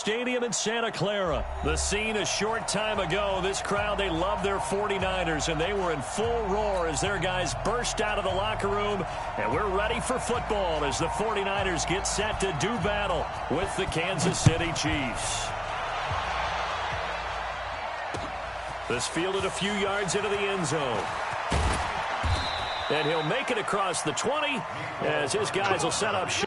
Stadium in Santa Clara. The scene a short time ago. This crowd, they love their 49ers, and they were in full roar as their guys burst out of the locker room. And we're ready for football as the 49ers get set to do battle with the Kansas City Chiefs. This fielded a few yards into the end zone. And he'll make it across the 20 as his guys will set up shop.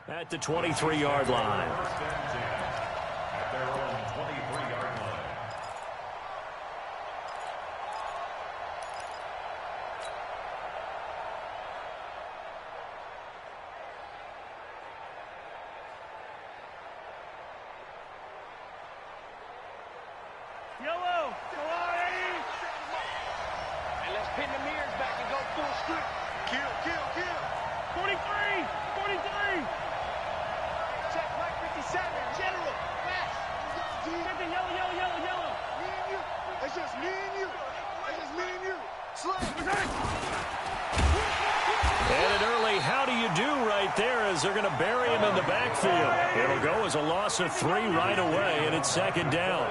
At the 23-yard line. At their own 23-yard line. Yellow, come on, Eddie. And let's pin the mirrors back and go full script. Kill, kill, kill. 43, 43. Check, Mike 57, General, fast. 50, yellow, yellow, yellow, yellow. Me and you. It's just me and you. It's just me and you. Slay. And an early how do you do right there as they're going to bury him in the backfield. It'll go as a loss of 3 right away, and it's second down.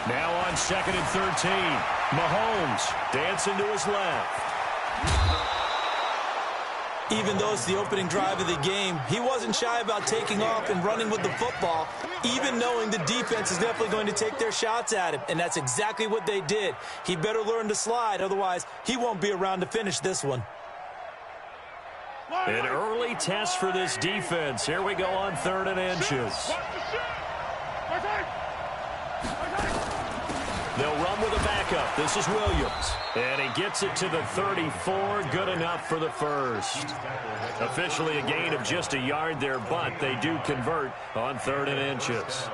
Now on second and 13. Mahomes dancing to his left. Even though it's the opening drive of the game, he wasn't shy about taking off and running with the football, even knowing the defense is definitely going to take their shots at him, and that's exactly what they did. He better learn to slide, otherwise he won't be around to finish this one. An early test for this defense. Here we go on 3rd and inches. They'll run with a backup. This is Williams. And he gets it to the 34. Good enough for the first. Officially a gain of just a yard there, but they do convert on 3rd and inches.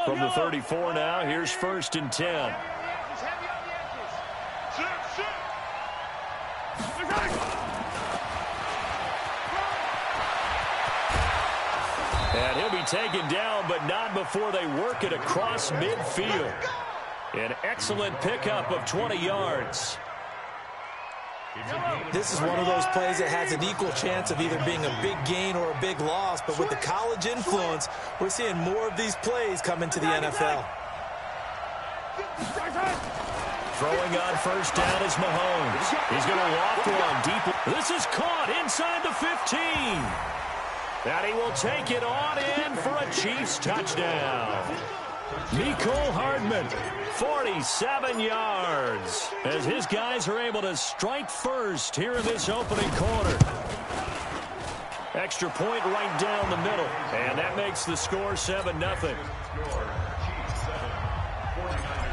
From the 34 now, here's 1st and 10. And he'll be taken down, but not before they work it across midfield. An excellent pickup of 20 yards. This is one of those plays that has an equal chance of either being a big gain or a big loss, but with the college influence, we're seeing more of these plays come into the NFL. Throwing on 1st down is Mahomes. He's going to loft one deep. This is caught inside the 15. And he will take it on in for a Chiefs touchdown. Mecole Hardman, 47 yards, as his guys are able to strike first here in this opening quarter. Extra point right down the middle. And that makes the score 7-0.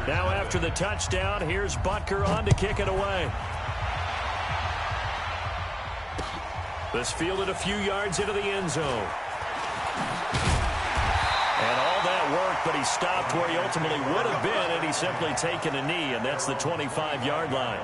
Now after the touchdown, here's Butker on to kick it away. This fielded a few yards into the end zone. And all that work, but he stopped where he ultimately would have been, and he's simply taken a knee, and that's the 25-yard line.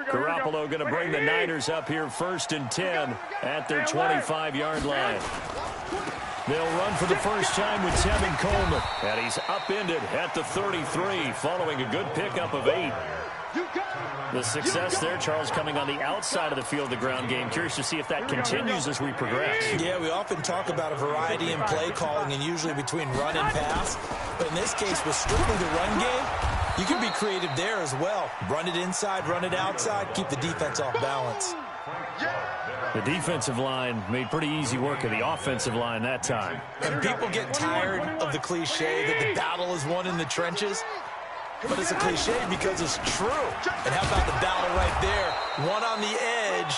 Garoppolo going to bring the Niners up here 1st and 10 at their 25-yard line. They'll run for the first time with Tevin Coleman. And he's upended at the 33 following a good pickup of 8. The success there, Charles, coming on the outside of the field, the ground game. Curious to see if that continues as we progress. Yeah, we often talk about a variety in play calling and usually between run and pass. But in this case, with strictly the run game, you can be creative there as well. Run it inside, run it outside, keep the defense off balance. The defensive line made pretty easy work of the offensive line that time. And people get tired of the cliche that the battle is won in the trenches. But it's a cliche because it's true. And how about the battle right there? One on the edge,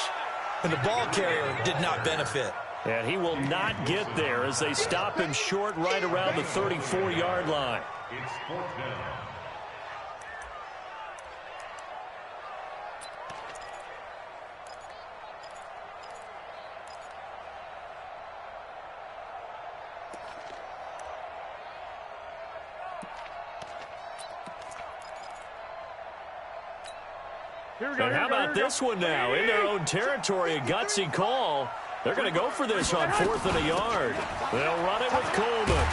and the ball carrier did not benefit. And he will not get there as they stop him short right around the 34-yard line. It's 4th down. And how about this one now? In their own territory, a gutsy call. They're going to go for this on 4th and a yard. They'll run it with Coleman.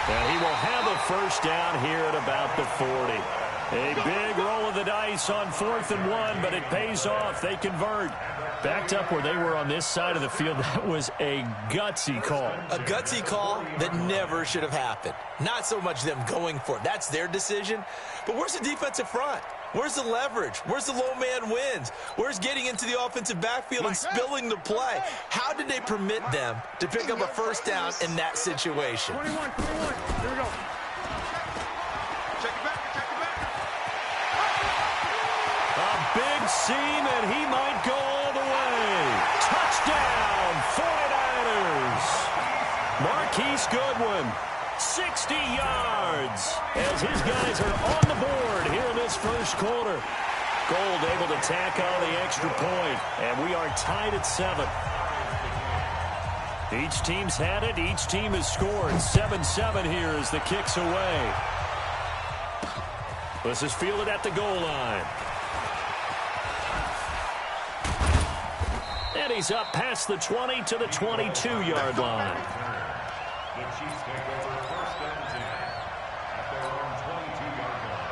And he will have a first down here at about the 40. A big roll of the dice on 4th and 1, but it pays off. They convert. Backed up where they were on this side of the field, that was a gutsy call. A gutsy call that never should have happened. Not so much them going for it. That's their decision. But where's the defensive front? Where's the leverage? Where's the low man wins? Where's getting into the offensive backfield and spilling the play? How did they permit them to pick up a first down in that situation? 21. Here we go. Check it back. A big seam, and he might go all the way. Touchdown, 49ers. Marquise Goodwin, 60 yards, as his guys are on the board here in this first quarter. Gold able to tack on the extra point, and we are tied at 7. Each team's had it. Each team has scored. 7-7 here as the kick's away. This is fielded at the goal line. And he's up past the 20 to the 22-yard line. The Chiefs take over 1st and 10 at their own 22-yard line.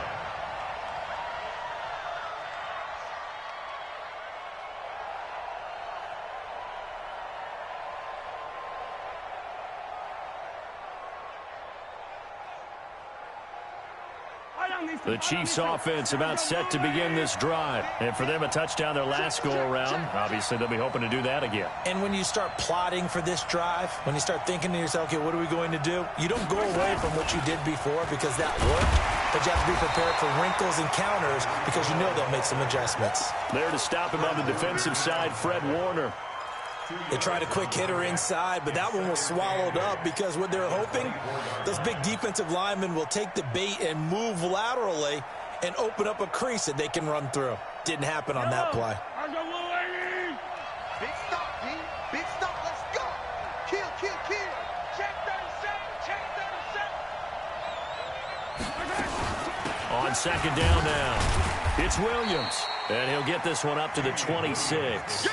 The Chiefs offense about set to begin this drive. And for them, a touchdown their last go-around. Obviously, they'll be hoping to do that again. And when you start plotting for this drive, when you start thinking to yourself, okay, what are we going to do? You don't go away from what you did before because that worked, but you have to be prepared for wrinkles and counters because you know they'll make some adjustments. There to stop him on the defensive side, Fred Warner. They tried a quick hitter inside, but that one was swallowed up because what they're hoping, those big defensive linemen will take the bait and move laterally and open up a crease that they can run through. Didn't happen on that play. Big stop, D. Big stop. Let's go. Kill. Check 37. On 2nd down now, it's Williams. And he'll get this one up to the 26.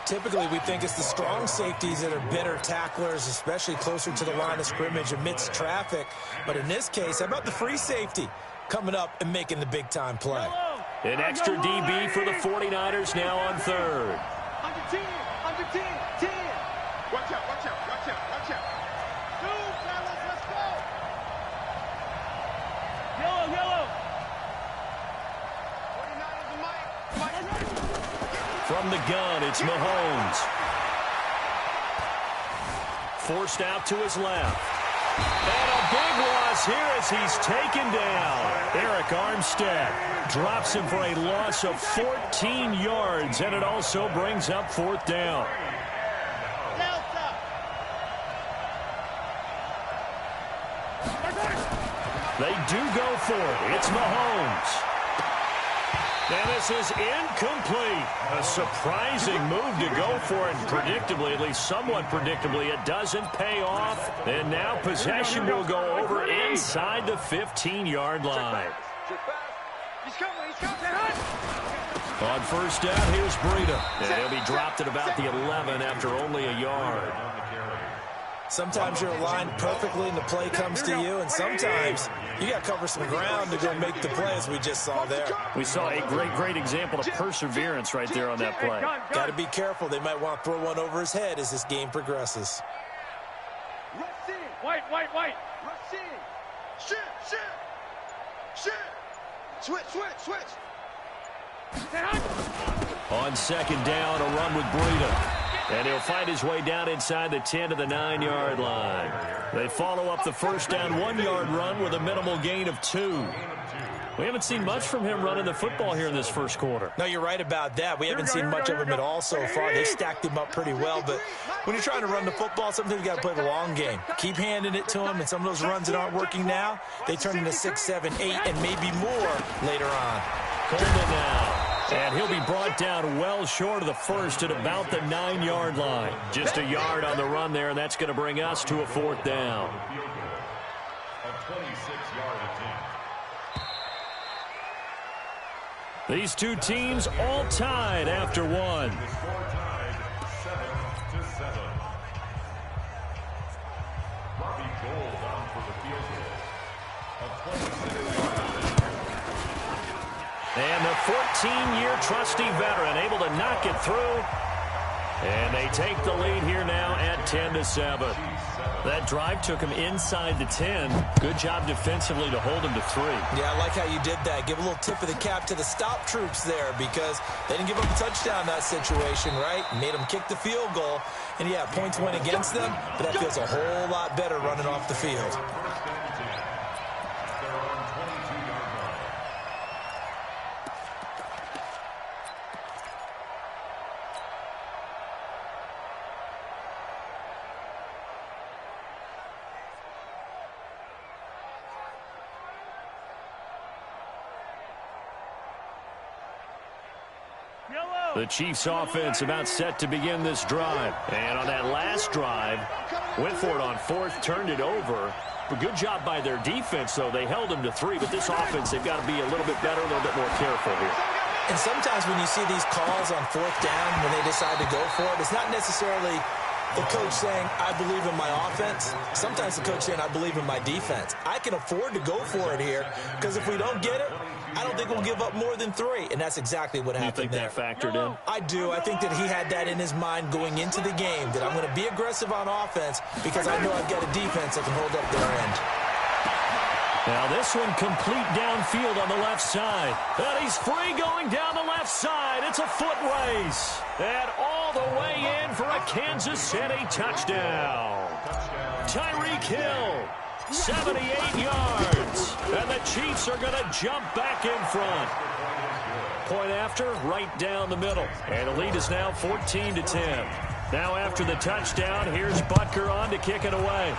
Typically, we think it's the strong safeties that are better tacklers, especially closer to the line of scrimmage amidst traffic. But in this case, how about the free safety coming up and making the big-time play? An extra DB for the 49ers now on 3rd. Under 10. Watch out. Two, fellas, let's go. Yellow. 49ers and Mike. From the gun, it's Mahomes. Forced out to his left. And a big loss here as he's taken down. Eric Armstead drops him for a loss of 14 yards, and it also brings up 4th down. They do go for it. It's Mahomes. And this is incomplete. A surprising move to go for it. Predictably, at least somewhat predictably, it doesn't pay off. And now possession will go over inside the 15-yard line. On first down, here's Breida. And he'll be dropped at about the 11 after only a yard. Sometimes you're aligned perfectly and the play comes to you, and sometimes you got to cover some ground to go make the play, as we just saw there. We saw a great example of perseverance right there on that play. Got to be careful. They might want to throw one over his head as this game progresses. White. Rush in. Shit. Switch. On second down, a run with Breida. And he'll find his way down inside the 10 to the 9-yard line. They follow up the first down 1-yard run with a minimal gain of 2. We haven't seen much from him running the football here in this first quarter. No, you're right about that. We haven't seen much of him at all so far. They stacked him up pretty well. But when you're trying to run the football, sometimes you got to play the long game. Keep handing it to him, and some of those runs that aren't working now, they turn into 6, 7, 8, and maybe more later on. Coleman now. And he'll be brought down well short of the first at about the 9-yard line. Just a yard on the run there, and that's going to bring us to a 4th down. These two teams all tied after one. And the 14-year trusty veteran able to knock it through. And they take the lead here now at 10-7. That drive took him inside the 10. Good job defensively to hold him to 3. Yeah, I like how you did that. Give a little tip of the cap to the stop troops there, because they didn't give up a touchdown in that situation, right? Made them kick the field goal. And, yeah, points went against them, but that feels a whole lot better running off the field. The Chiefs offense about set to begin this drive. And on that last drive, went for it on 4th, turned it over. A good job by their defense, though. They held them to 3, but this offense, they've got to be a little bit better, a little bit more careful here. And sometimes when you see these calls on 4th down, when they decide to go for it, it's not necessarily the coach saying, I believe in my offense. Sometimes the coach saying, I believe in my defense. I can afford to go for it here, because if we don't get it, I don't think we'll give up more than 3, and that's exactly what happened there. You think that factored in? I do. I think that he had that in his mind going into the game, that I'm going to be aggressive on offense because I know I've got a defense that can hold up their end. Now this one complete downfield on the left side. And he's free going down the left side. It's a foot race. And all the way in for a Kansas City touchdown. Tyreek Hill. 78 yards. And the Chiefs are going to jump back in front. Point after, right down the middle. And the lead is now 14-10. Now after the touchdown, here's Butker on to kick it away.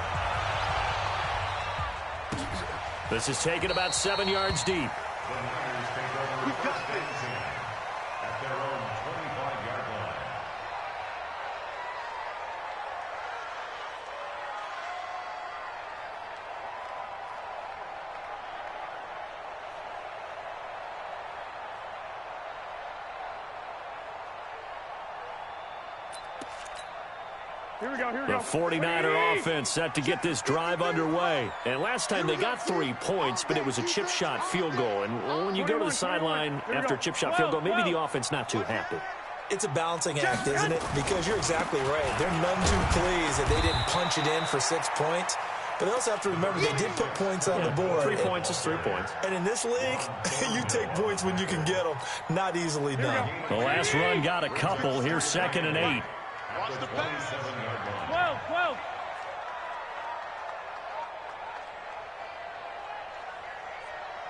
This is taken about 7 yards deep. The 49er offense set to get this drive underway. And last time they got 3 points, but it was a chip shot field goal. And when you go to the sideline after a chip shot field goal, maybe the offense not too happy. It's a balancing act, isn't it? Because you're exactly right. They're none too pleased that they didn't punch it in for 6 points. But they also have to remember they did put points on the board. 3 points is 3 points. And in this league, you take points when you can get them. Not easily done. The last run got a couple. Here's 2nd and 8. Watch the pass. 12.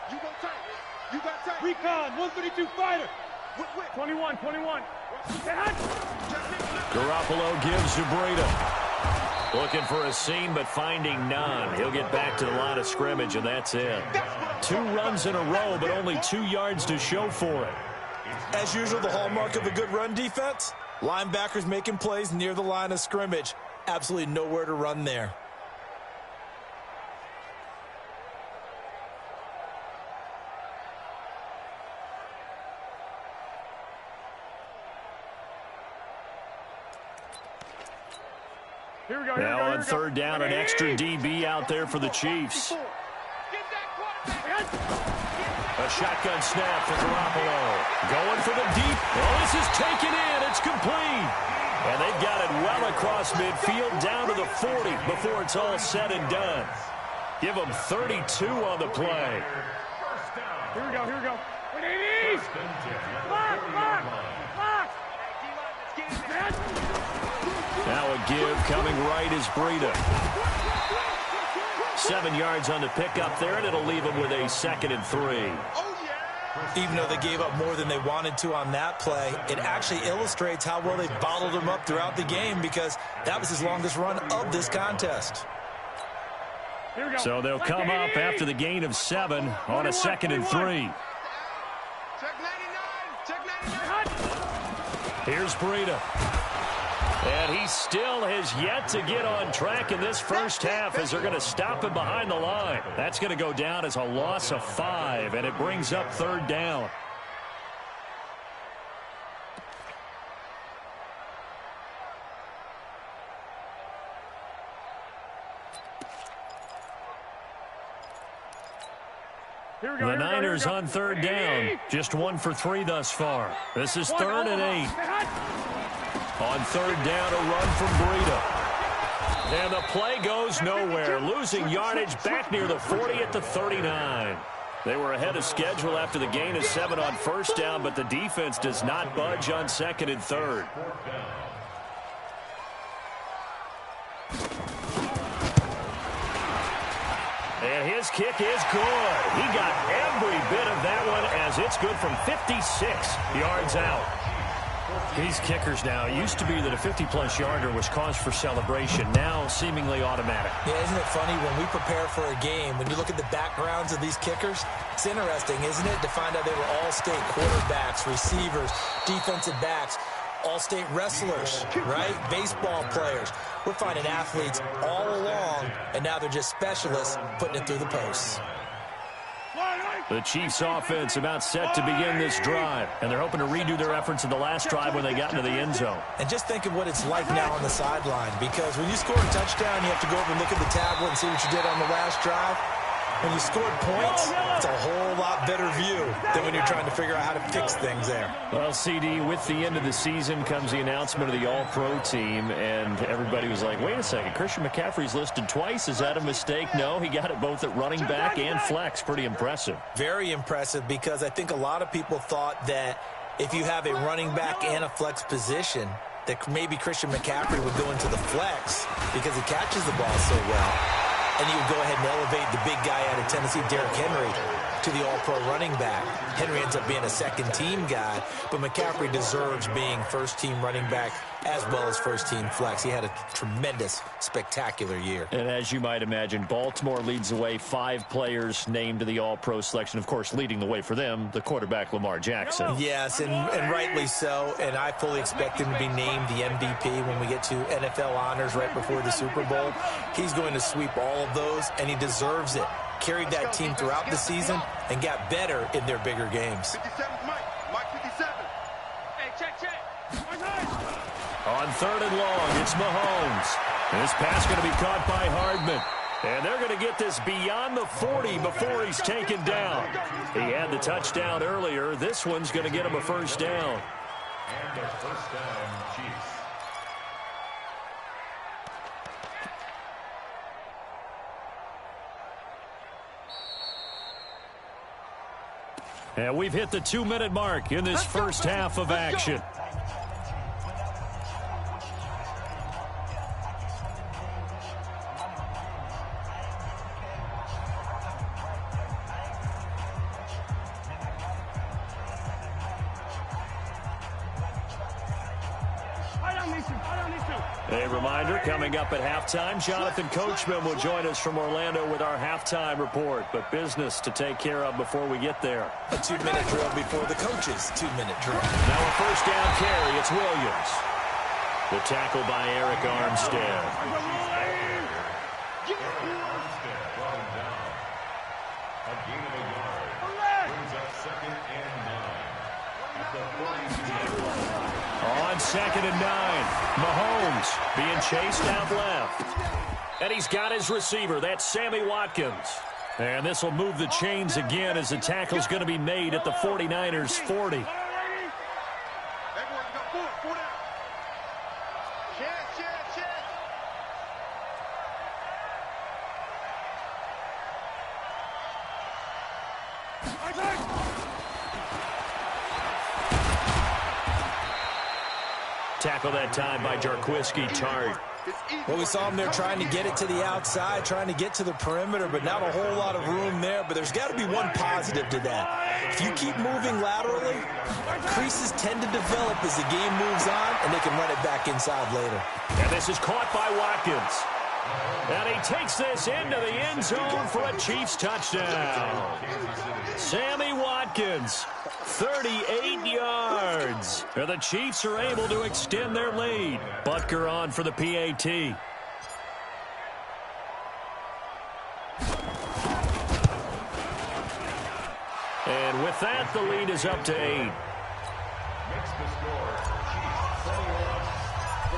You go tight. You got tight. Recon, 132 fighter. 21. Garoppolo gives to Breida. Looking for a seam, but finding none. He'll get back to the line of scrimmage, and that's it. 2 runs in a row, but only 2 yards to show for it. As usual, the hallmark of a good run defense, linebackers making plays near the line of scrimmage. Absolutely nowhere to run there. Now on 3rd down, an extra DB out there for the Chiefs. A shotgun snap for Garoppolo. Going for the deep. Oh, this is taken in. It's complete. And they've got it well across midfield down to the 40 before it's all said and done. Give them 32 on the play. Here we go. Now a give coming right is Breida. 7 yards on the pickup there, and it'll leave them with a 2nd and 3. Even though they gave up more than they wanted to on that play, it actually illustrates how well they bottled them up throughout the game because that was his longest run of this contest. So they'll come up after the gain of 7 on a 2nd and 3. Here's Breida. And he still has yet to get on track in this first half as they're going to stop him behind the line. That's going to go down as a loss of 5, and it brings up 3rd down. The Niners on 3rd down. Just 1 for 3 thus far. This is 3rd and 8. On 3rd down, a run from Breida. And the play goes nowhere. Losing yardage back near the 40 at the 39. They were ahead of schedule after the gain of 7 on 1st down, but the defense does not budge on 2nd and 3rd. And his kick is good. He got every bit of that one as it's good from 56 yards out. These kickers now, it used to be that a 50-plus yarder was cause for celebration. Now seemingly automatic. Yeah, isn't it funny when we prepare for a game, when you look at the backgrounds of these kickers, it's interesting, isn't it, to find out they were all-state quarterbacks, receivers, defensive backs, all-state wrestlers, right? Baseball players. We're finding athletes all along, and now they're just specialists putting it through the posts. The Chiefs offense about set to begin this drive, and they're hoping to redo their efforts in the last drive when they got into the end zone. And just think of what it's like now on the sideline, because when you score a touchdown, you have to go over and look at the tablet and see what you did on the last drive. When you scored points, it's a whole lot better view than when you're trying to figure out how to fix things there. Well, CD, with the end of the season comes the announcement of the All-Pro team, and everybody was like, wait a second, Christian McCaffrey's listed twice. Is that a mistake? No, he got it both at running back and flex. Pretty impressive. Very impressive, because I think a lot of people thought that if you have a running back and a flex position, that maybe Christian McCaffrey would go into the flex because he catches the ball so well. And he would go ahead and elevate the big guy out of Tennessee, Derrick Henry, to the all-pro running back. Henry ends up being a second-team guy, but McCaffrey deserves being first-team running back as well as first-team flex. He had a tremendous, spectacular year. And as you might imagine, Baltimore leads the way. 5 players named to the all-pro selection. Of course, leading the way for them, the quarterback Lamar Jackson. Yes, and rightly so. And I fully expect him to be named the MVP when we get to NFL honors right before the Super Bowl. He's going to sweep all of those, and he deserves it. Carried that team throughout the season and got better in their bigger games. 57, Mike 57. Hey, check. On 3rd and long, it's Mahomes. This pass going to be caught by Hardman. And they're going to get this beyond the 40 before he's taken down. He had the touchdown earlier. This one's going to get him a first down. And a first down, Chiefs. And we've hit the 2-minute mark in this first half of action. A reminder, coming up at halftime, Jonathan Coachman will join us from Orlando with our halftime report. But business to take care of before we get there. A 2-minute drill before the coach's 2-minute drill. Now a first down carry. It's Williams. The tackle by Eric Armstead. On 2nd and 9, Mahomes being chased out left. And he's got his receiver. That's Sammy Watkins. And this will move the chains again as the tackle's going to be made at the 49ers' 40. Tackle that time by Jarquiski Tart. Well, we saw him there trying to get it to the outside, trying to get to the perimeter, but not a whole lot of room there. But there's got to be one positive to that. If you keep moving laterally, creases tend to develop as the game moves on, and they can run it back inside later. And this is caught by Watkins. And he takes this into the end zone for a Chiefs touchdown. Sammy Watkins, 38 yards. And the Chiefs are able to extend their lead. Butker on for the PAT. And with that, the lead is up to 8.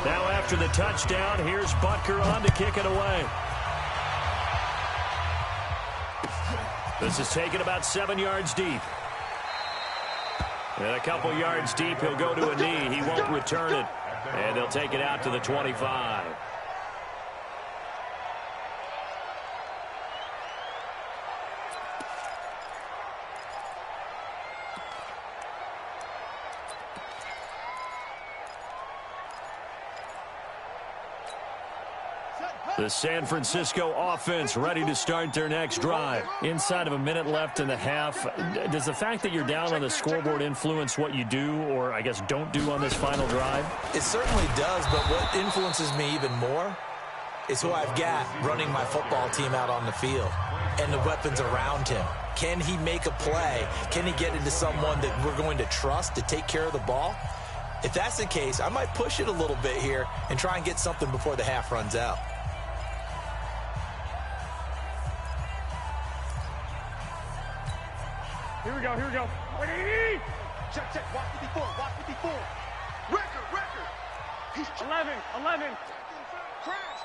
Now after the touchdown, here's Butker on to kick it away. This is taken about 7 yards deep. And a couple yards deep, he'll go to a knee. He won't return it. And they'll take it out to the 25. The San Francisco offense ready to start their next drive. Inside of a minute left in the half, does the fact that you're down on the scoreboard influence what you do, or I guess don't do on this final drive? It certainly does, but what influences me even more is who I've got running my football team out on the field and the weapons around him. Can he make a play? Can he get into someone that we're going to trust to take care of the ball? If that's the case, I might push it a little bit here and try and get something before the half runs out. Here we go, here we go. Ready? Check, check, walk 54, walk 54. Record. He's 11. Crash.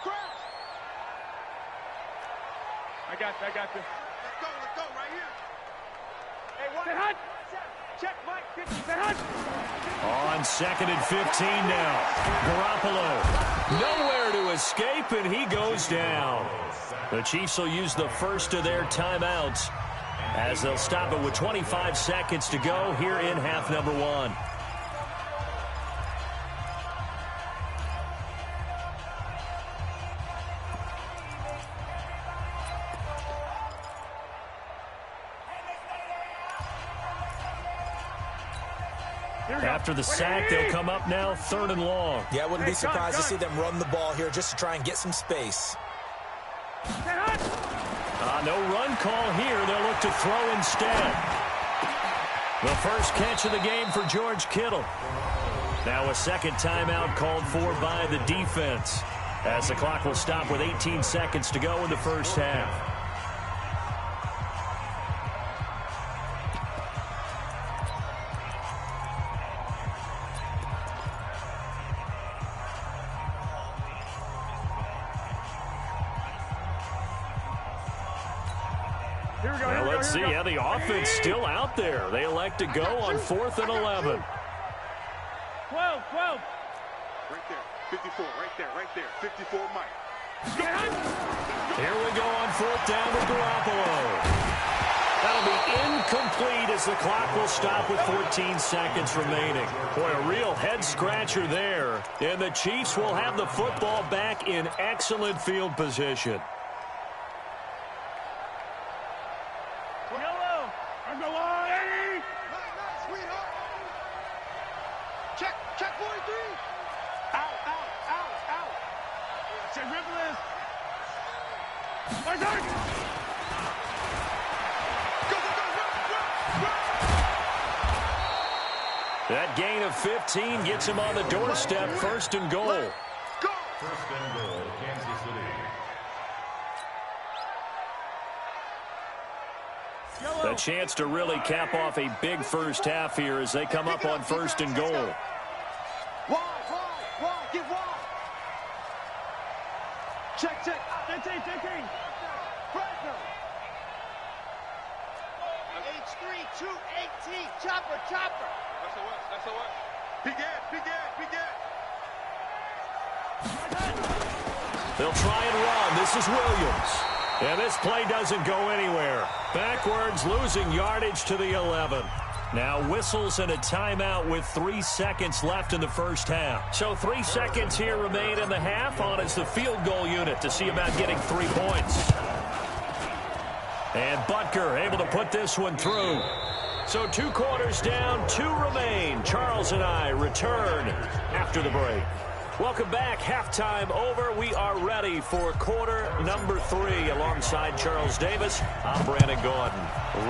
I got you. Let's go, right here. Hey, one. Hut. Check, Mike, 50. Hut. On 2nd and 15 now. Garoppolo nowhere to escape, and he goes down. The Chiefs will use the first of their timeouts as they'll stop it with 25 seconds to go here in half number 1. After the sack, they'll come up now 3rd and long. Yeah, I wouldn't be surprised to see them run the ball here just to try and get some space. No run call here. They'll look to throw instead. The first catch of the game for George Kittle. Now a second timeout called for by the defense, as the clock will stop with 18 seconds to go in the first half. Well, let's see. Yeah, the offense still out there. They elect to go on 4th and 11. 12. Right there. 54. Right there. 54, Mike. Here we go on 4th down with Garoppolo. That'll be incomplete as the clock will stop with 14 seconds remaining. Boy, a real head-scratcher there. And the Chiefs will have the football back in excellent field position. Yellow. On the line. Check 43. Out. Check Rippless. That gain of 15 gets him on the doorstep, first and goal. First and goal, Kansas City. A chance to really cap off a big first half here as they come up on first and goal. Wide. Get wide. Check. 10. Pressure. H3, 218. Chopper. That's a what? Big gas. They'll try and run. This is Williams. And this play doesn't go anywhere. Backwards, losing yardage to the 11. Now whistles and a timeout with 3 seconds left in the first half. So 3 seconds here remain in the half. On is the field goal unit to see about getting 3 points. And Butker able to put this one through. So 2 quarters down, 2 remain. Charles and I return after the break. Welcome back. Halftime over. We are ready for quarter number 3. Alongside Charles Davis, I'm Brandon Gordon.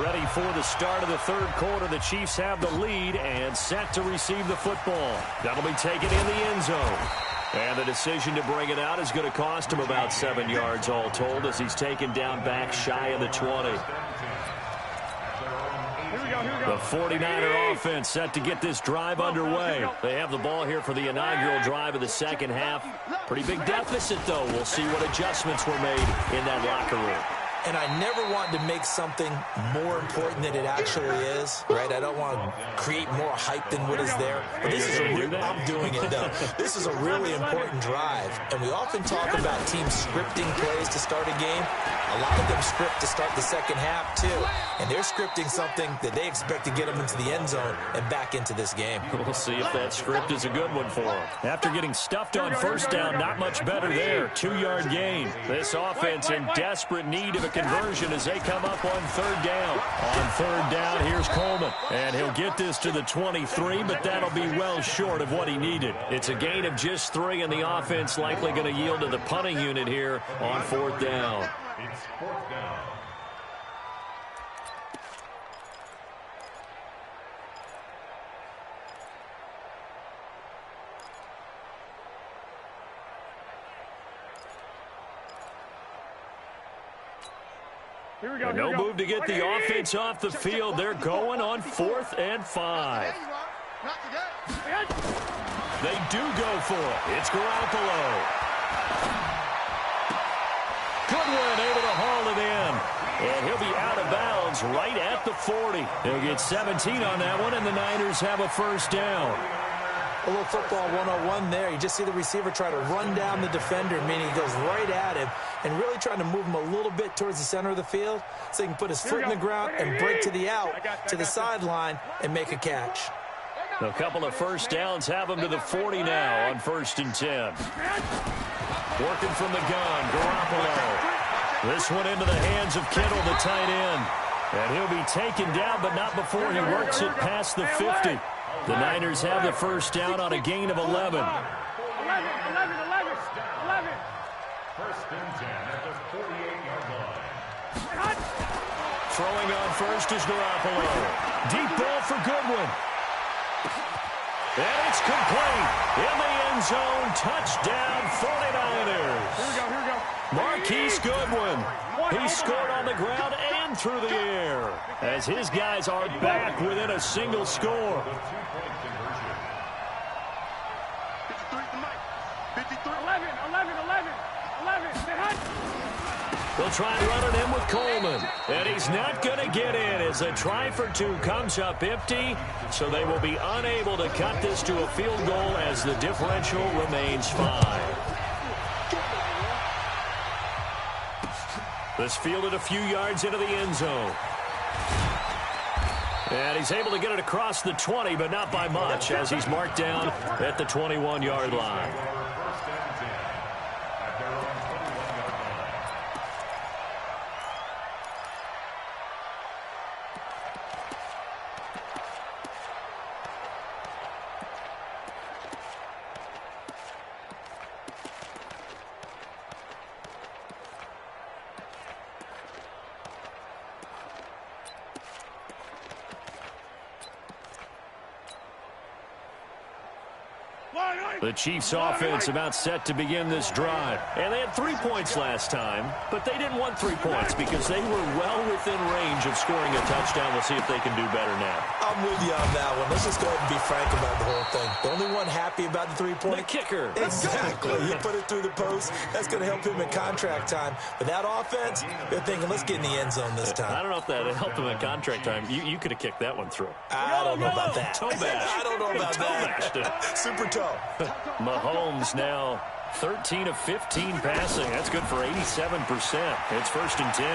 Ready for the start of the third quarter. The Chiefs have the lead and set to receive the football. That'll be taken in the end zone. And the decision to bring it out is going to cost him about 7 yards all told as he's taken down back shy of the 20. The 49er offense set to get this drive underway. They have the ball here for the inaugural drive of the second half. Pretty big deficit, though. We'll see what adjustments were made in that locker room. And I never want to make something more important than it actually is, right? I don't want to create more hype than what is there. But this is I'm doing it, though. This is a really important drive. And we often talk about teams scripting plays to start a game. A lot of them script to start the second half, too. And they're scripting something that they expect to get them into the end zone and back into this game. We'll see if that script is a good one for them. After getting stuffed on first down, not much better there. 2-yard gain. This offense in desperate need of a conversion as they come up on third down. On third down, here's Coleman. And he'll get this to the 23, but that'll be well short of what he needed. It's a gain of just 3, and the offense likely going to yield to the punting unit here on fourth down. It's fourth down. No move to get the offense off the field. They're going on 4th and 5. They do go for it. It's Garoppolo. Goodwin able to haul it in. And he'll be out of bounds right at the 40. He'll get 17 on that one, and the Niners have a first down. A little football 101 there. You just see the receiver try to run down the defender, meaning he goes right at him and really trying to move him a little bit towards the center of the field so he can put his foot in the ground and break to the out, to the sideline, and make a catch. A couple of first downs have him to the 40 now on 1st and 10. Working from the gun, Garoppolo. This one into the hands of Kittle, the tight end. And he'll be taken down, but not before he works it past the 50. The Niners have the first down on a gain of 11. 11. First and 10 at the 48-yard line. Throwing on first is Garoppolo. Deep ball for Goodwin. And it's complete. In the end zone, touchdown 49ers. Here we go. Marquise Goodwin. He scored on the ground and through the air as his guys are back within a single score. The two-point conversion. 53. 11. They'll try and run it in with Coleman. And he's not going to get in as a try for 2 comes up empty. So they will be unable to cut this to a field goal as the differential remains 5. This fielded a few yards into the end zone. And he's able to get it across the 20, but not by much, as he's marked down at the 21-yard line. First and 10 at their own 21-yard line. The Chiefs' offense about set to begin this drive. And they had 3 points last time, but they didn't want 3 points because they were well within range of scoring a touchdown. We'll see if they can do better now. I'm with you on that one. Let's just go ahead and be frank about the whole thing. The only one happy about the 3-point? The kicker. Exactly. He put it through the post. That's going to help him in contract time. But that offense, they're thinking, let's get in the end zone this time. I don't know if that helped him in contract time. You could have kicked that one through. I don't know about that. Toe bash. I don't know about that. Super toe. Mahomes now 13 of 15 passing. That's good for 87%. It's 1st and 10.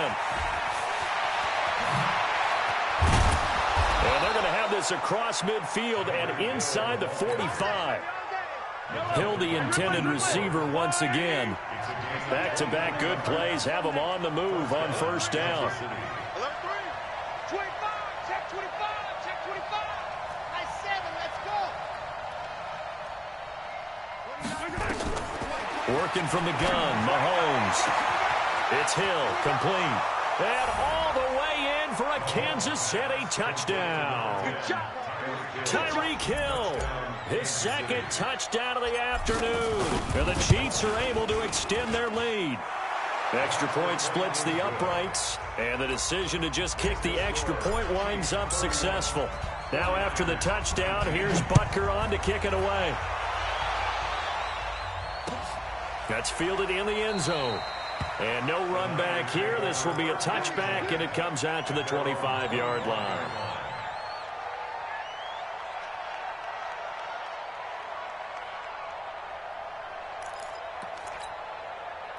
And they're going to have this across midfield and inside the 45. Hill, the intended receiver once again. Back-to-back good plays have them on the move on 1st down. 25, check 25, check 25. I 7, let's go. Working from the gun, Mahomes. It's Hill, complete. And all the way in for a Kansas City touchdown. Tyreek Hill, his 2nd touchdown of the afternoon. And the Chiefs are able to extend their lead. Extra point splits the uprights, and the decision to just kick the extra point winds up successful. Now after the touchdown, here's Butker on to kick it away. That's fielded in the end zone. And no run back here. This will be a touchback, and it comes out to the 25-yard line.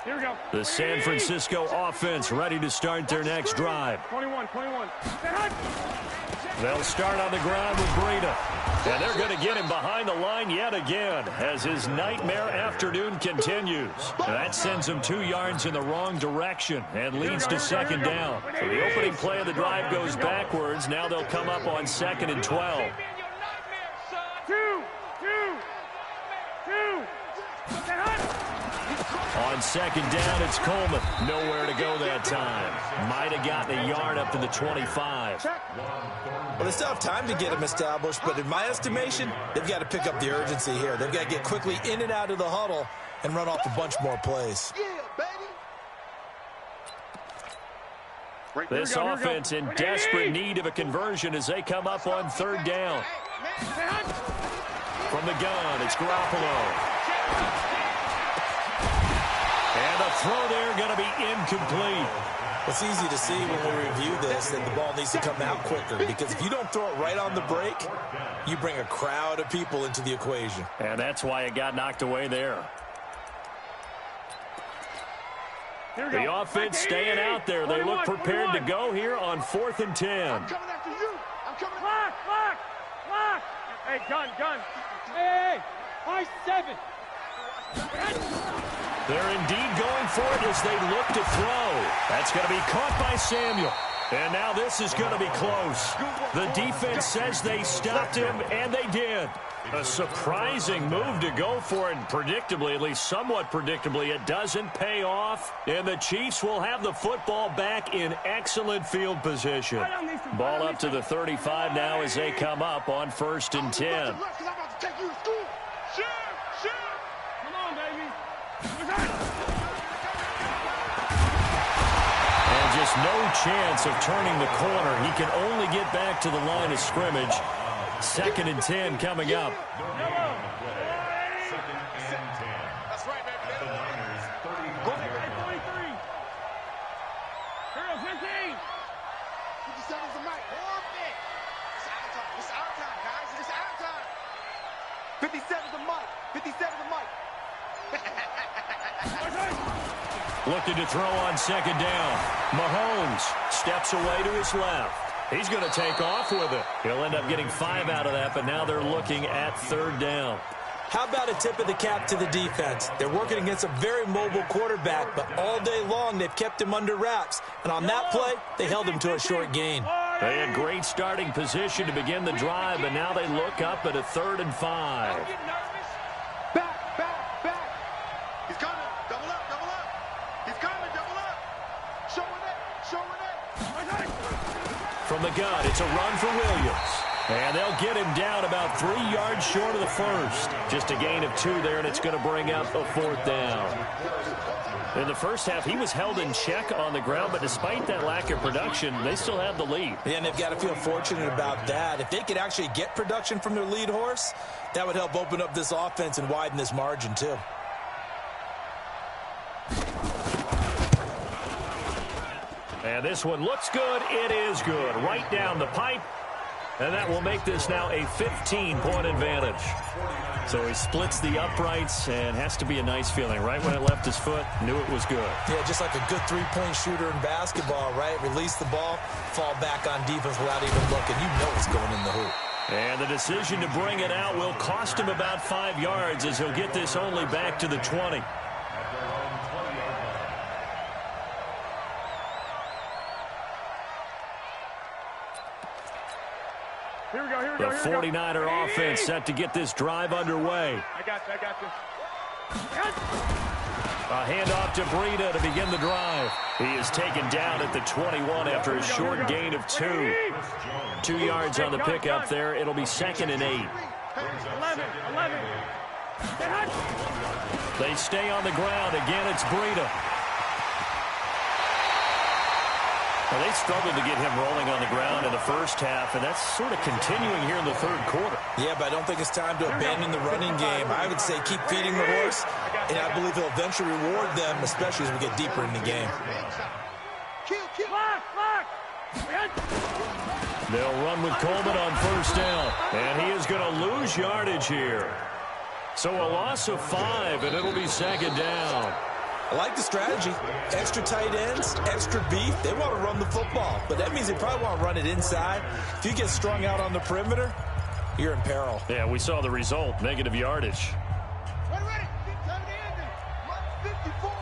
Here we go. The San Francisco offense ready to start their next drive. 21. They'll start on the ground with Breida. And they're going to get him behind the line yet again as his nightmare afternoon continues. That sends him 2 yards in the wrong direction and leads to 2nd down. So the opening play of the drive goes backwards. Now they'll come up on 2nd and 12. On 2nd down, it's Coleman. Nowhere to go that time. Might have gotten a yard up to the 25. Well, they still have time to get him established, but in my estimation, they've got to pick up the urgency here. They've got to get quickly in and out of the huddle and run off a bunch more plays. This offense in desperate need of a conversion as they come up on 3rd down. From the gun, it's Garoppolo. And the throw there going to be incomplete. It's easy to see when we review this that the ball needs to come out quicker, because if you don't throw it right on the break, you bring a crowd of people into the equation. And that's why it got knocked away there. The offense staying out there. They look prepared to go here on 4th and 10. I'm coming after you. I'm coming. Lock. Hey, gun. Hey, I 7. They're indeed going for it as they look to throw. That's going to be caught by Samuel. And now this is going to be close. The defense says they stopped him, and they did. A surprising move to go for it. Predictably, at least somewhat predictably, it doesn't pay off. And the Chiefs will have the football back in excellent field position. Ball up to the 35 now as they come up on 1st and 10. And just no chance of turning the corner. He can only get back to the line of scrimmage. 2nd and 10 coming up. 2nd and 10. That's right, baby. At the Niners' 35-yard line. 15. 57 is the mic. Perfect. It's our time, guys. It's our time. 57 is the mic. 57 is the mic. Looking to throw on 2nd down. Mahomes steps away to his left. He's going to take off with it. He'll end up getting 5 out of that, but now they're looking at 3rd down. How about a tip of the cap to the defense? They're working against a very mobile quarterback, but all day long they've kept him under wraps. And on that play, they held him to a short gain. They had great starting position to begin the drive, but now they look up at a 3rd and 5. Back. He's coming. Double up. He's coming. Double up. Showing it. From the gun, it's a run for Williams. And they'll get him down about 3 yards short of the first. Just a gain of 2 there, and it's going to bring up a 4th down. In the first half, he was held in check on the ground, but despite that lack of production, they still have the lead. Yeah, and they've got to feel fortunate about that. If they could actually get production from their lead horse, that would help open up this offense and widen this margin, too. And this one looks good. It is good. Right down the pipe. And that will make this now a 15-point advantage. So he splits the uprights, and has to be a nice feeling. Right when it left his foot, knew it was good. Yeah, just like a good three-point shooter in basketball, right? Release the ball, fall back on defense without even looking. You know it's going in the hoop. And the decision to bring it out will cost him about 5 yards, as he'll get this only back to the 20. Here we go. The 49er offense set to get this drive underway. I got you. A handoff to Breida to begin the drive. He is taken down at the 21 after a short gain of 2. 2 yards on the pickup there. It'll be 2nd and 8. 11. They stay on the ground. Again, it's Breida. Well, they struggled to get him rolling on the ground in the first half, and that's sort of continuing here in the 3rd quarter. Yeah, but I don't think it's time to abandon the running game. I would say keep feeding the horse, and I believe he'll eventually reward them, especially as we get deeper in the game. They'll run with Coleman on 1st down, and he is going to lose yardage here. So a loss of 5, and it'll be 2nd down. I like the strategy. Extra tight ends, extra beef. They want to run the football, but that means they probably want to run it inside. If you get strung out on the perimeter, you're in peril. Yeah, we saw the result, negative yardage. Ready. Time to end it. 54.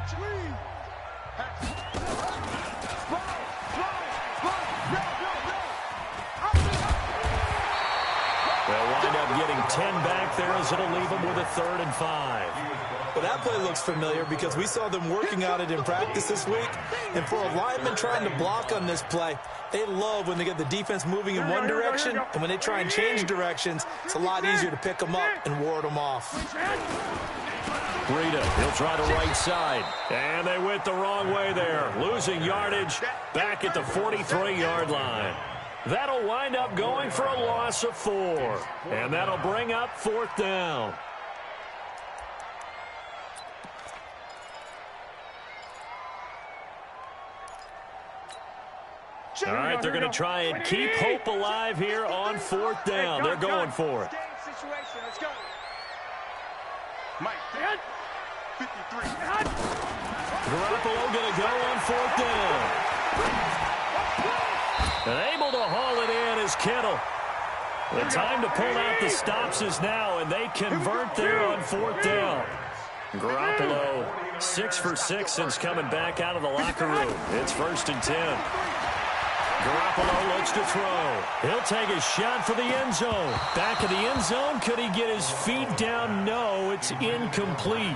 Screen. They'll wind up getting 10 back there, as it'll leave them with a 3rd and 5. Well, that play looks familiar because we saw them working on it in practice this week. And for a lineman trying to block on this play, they love when they get the defense moving in one direction. And when they try and change directions, it's a lot easier to pick them up and ward them off. Breida, he'll try the right side. And they went the wrong way there. Losing yardage back at the 43-yard line. That'll wind up going for a loss of 4. And that'll bring up 4th down. All right, they're going to try and keep hope alive here on 4th down. They're going for it. Let's go. Mike. 53. Garoppolo going to go on 4th down. And able to haul it in is Kittle. The time to pull out the stops is now, and they convert there on 4th down. Garoppolo 6 for 6 since coming back out of the locker room. It's 1st and 10. Garoppolo looks to throw. He'll take a shot for the end zone. Back in the end zone. Could he get his feet down? No, it's incomplete.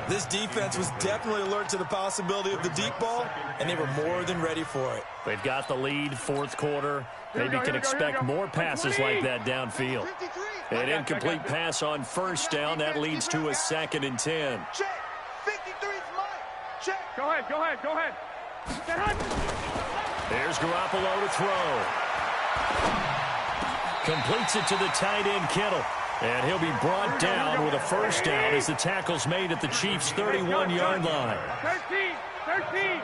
This defense was definitely alert to the possibility of the deep ball, and they were more than ready for it. They've got the lead, 4th quarter. Maybe can expect more passes like that downfield. An incomplete pass on 1st down. That leads to a 2nd and 10. Check. 53's Mike. Check. Go ahead. There's Garoppolo to throw. Completes it to the tight end, Kittle. And he'll be brought down with a 1st down as the tackle's made at the Chiefs' 31-yard line. 13.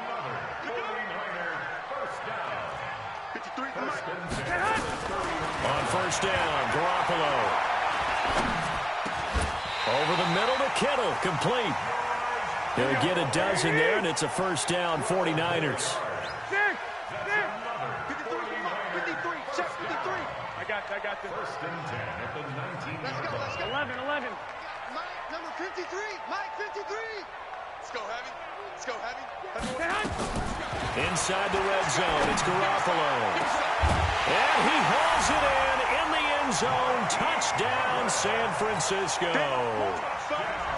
On 1st down, Garoppolo. Over the middle to Kittle, complete. He'll get a dozen there, and it's a 1st down, 49ers. I got this. First and 10 at the 19. Let's go. 11. Mike, number 53. Mike, 53. Let's go, Heavy. Inside the red zone, it's Garoppolo. And he hauls it in the end zone. Touchdown, San Francisco.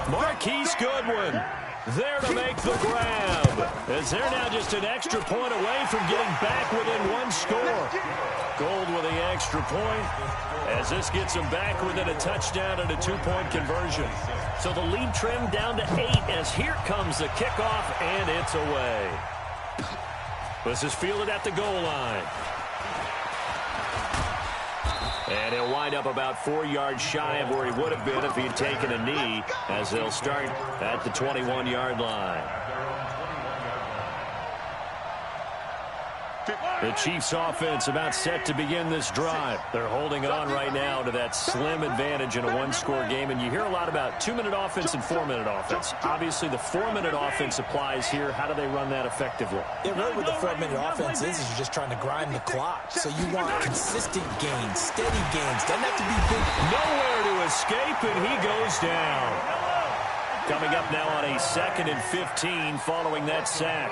Marquise Goodwin there to make the grab, as they're now just an extra point away from getting back within one score. Gold with the extra point, as this gets them back within a touchdown and a two-point conversion. So the lead trimmed down to 8 as here comes the kickoff, and it's away. This is fielded at the goal line. And he'll wind up about 4 yards shy of where he would have been if he had taken a knee, as they'll start at the 21-yard line. The Chiefs offense about set to begin this drive. They're holding on right now to that slim advantage in a one-score game, and you hear a lot about 2-minute offense and 4-minute offense. Obviously, the 4-minute offense applies here. How do they run that effectively? Yeah, really what the 4-minute offense is you're just trying to grind the clock. So you want consistent gains, steady gains. Doesn't have to be big. Nowhere to escape, and he goes down. Coming up now on a 2nd and 15 following that sack.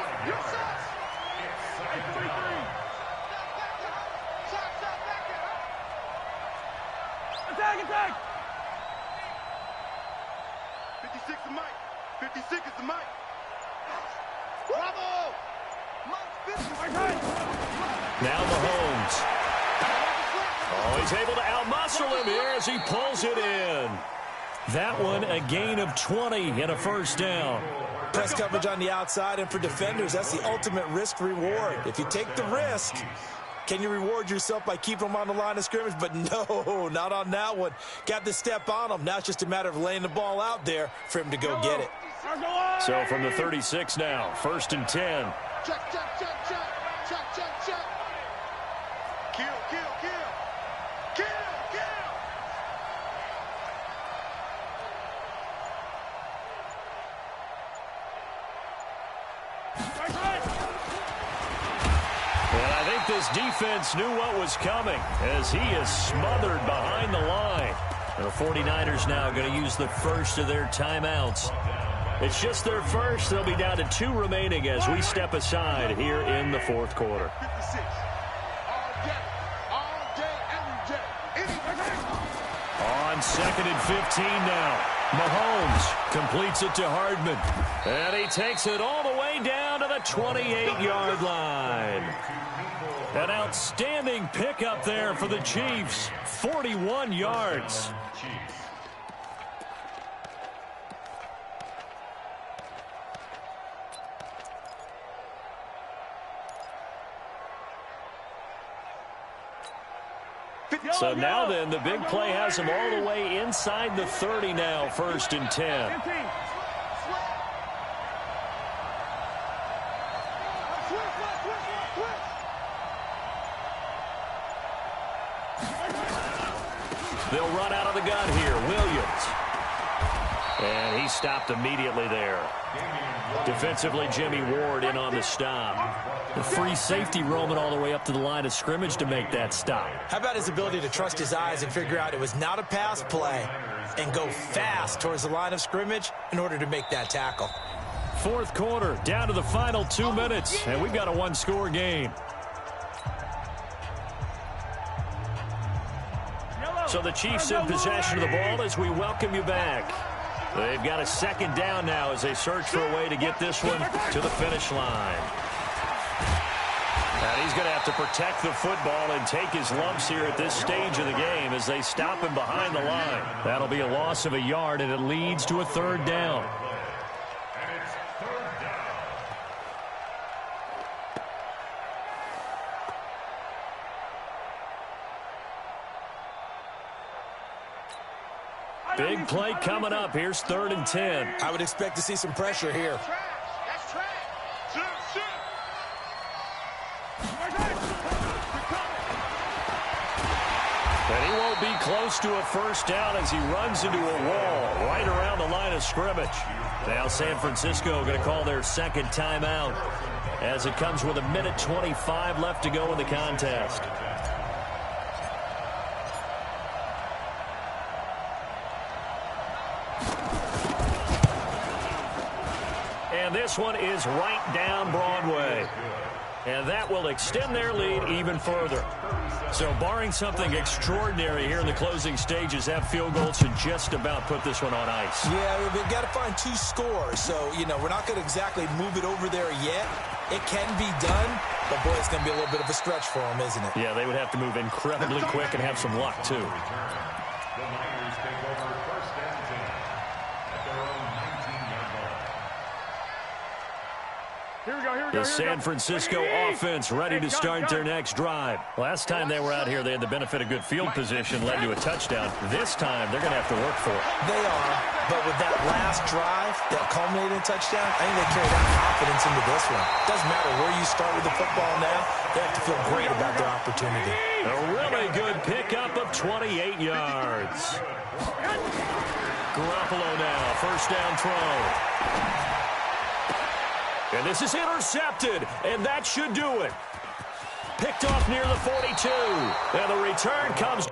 Attack! 56 is Mike. 56 is the Mike. Bravo! Now Mahomes. Oh, he's able to outmuscle him here as he pulls it in. That one, a gain of 20 and a first down. Press coverage on the outside, and for defenders, that's the ultimate risk-reward. If you take the risk, can you reward yourself by keeping them on the line of scrimmage? But no, not on that one. Got to step on them. Now it's just a matter of laying the ball out there for him to go get it. So from the 36 now, 1st and 10. Check. Kill. This defense knew what was coming as he is smothered behind the line. And the 49ers now going to use the first of their timeouts. It's just their first. They'll be down to 2 remaining as we step aside here in the 4th quarter. 56. All day, every day. On 2nd and 15 now. Mahomes completes it to Hardman. And he takes it all the way down to the 28-yard line. An outstanding pickup there for the Chiefs. 41 yards. So now then, the big play has him all the way inside the 30 now, 1st and 10. They'll run out of the gun here. Williams. And he stopped immediately there. Defensively, Jimmy Ward in on the stop. The free safety roaming all the way up to the line of scrimmage to make that stop. How about his ability to trust his eyes and figure out it was not a pass play and go fast towards the line of scrimmage in order to make that tackle. 4th quarter, down to the final 2 minutes, and we've got a one-score game. So the Chiefs in possession of the ball as we welcome you back. They've got a 2nd down now as they search for a way to get this one to the finish line. And he's going to have to protect the football and take his lumps here at this stage of the game as they stop him behind the line. That'll be a loss of a yard, and it leads to a 3rd down. And it's 3rd down. Big play coming up. Here's 3rd and 10. I would expect to see some pressure here. That's trash. And he won't be close to a first down as he runs into a wall right around the line of scrimmage. Now San Francisco going to call their 2nd timeout as it comes with 1:25 left to go in the contest. And this one is right down Broadway. And that will extend their lead even further. So barring something extraordinary here in the closing stages, that field goal should just about put this one on ice. Yeah, we've got to find 2 scores. So, we're not going to exactly move it over there yet. It can be done, but, boy, it's going to be a little bit of a stretch for them, isn't it? Yeah, they would have to move incredibly quick and have some luck, too. The Niners take over first and 10 at their own 19-yard line. Here we go, here we go. The San Francisco offense ready to start their next drive. Last time they were out here, they had the benefit of good field position, led to a touchdown. This time, they're going to have to work for it. They are, but with that last drive that culminated in a touchdown, I think they carry that confidence into this one. Doesn't matter where you start with the football now, they have to feel great about their opportunity. A really good pickup of 28 yards. Garoppolo now, first down throw. And this is intercepted, and that should do it. Picked off near the 42, and the return comes.